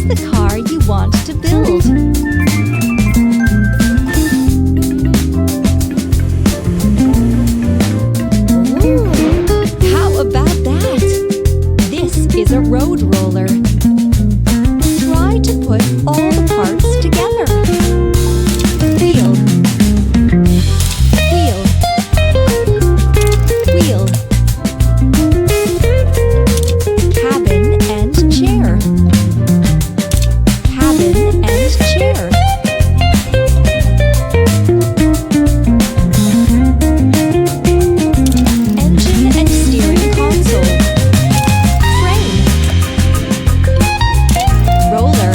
the car you want to build? Ooh, how about that? This is a road roller. Try to put all the parts together. Wheel, wheel, wheel. Cabin and chair. Cabin and chair. Engine and steering console. Frame. Roller.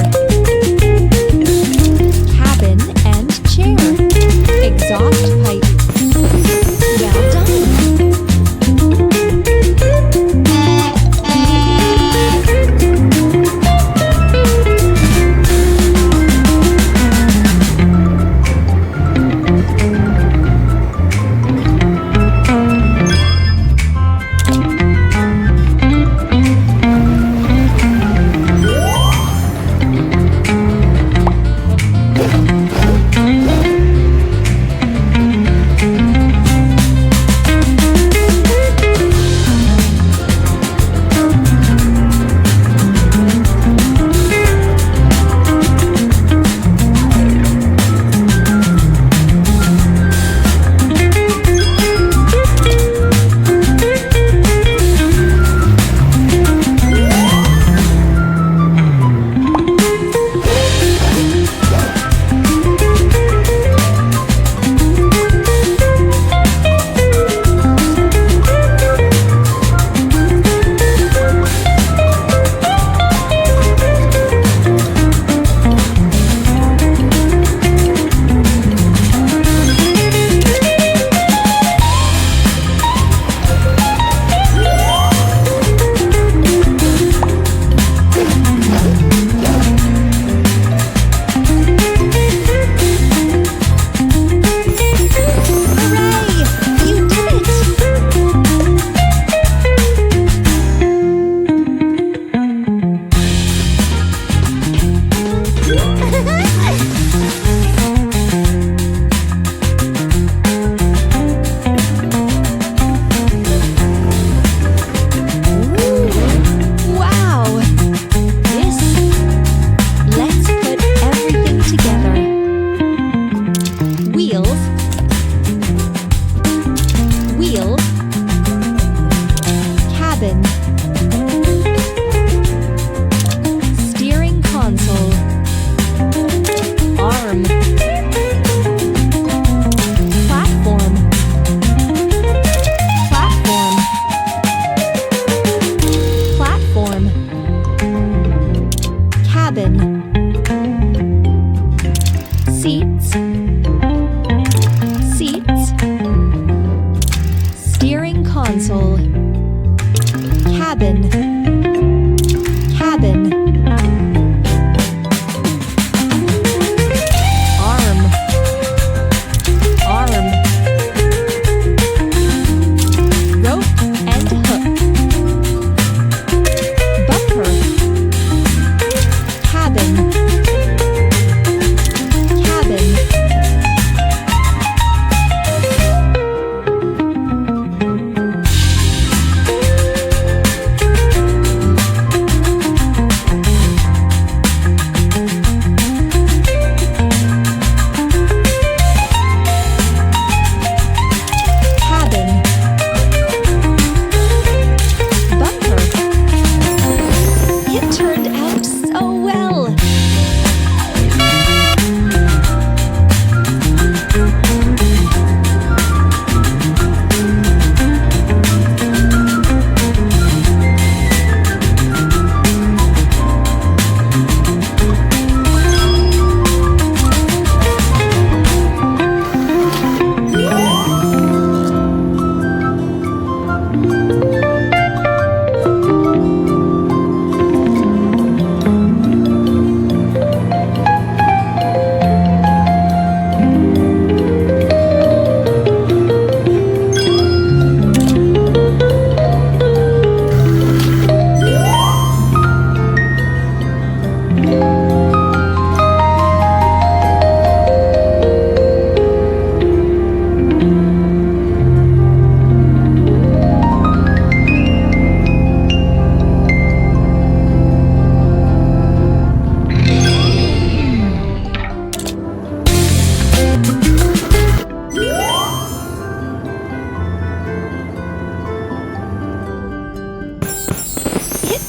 Cabin and chair. Exhaust pipe. Well done. Hooray! You did it! Wow! Let's put everything together. Wheels, wheel, cabin, steering console, arm, platform, platform, platform, cabin, seats, seats, steering console, cabin, cabin, arm, arm, rope and hook, bumper, cabin, cabin. Cabin, bumper. It turned out so well.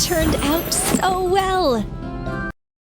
turned out so well!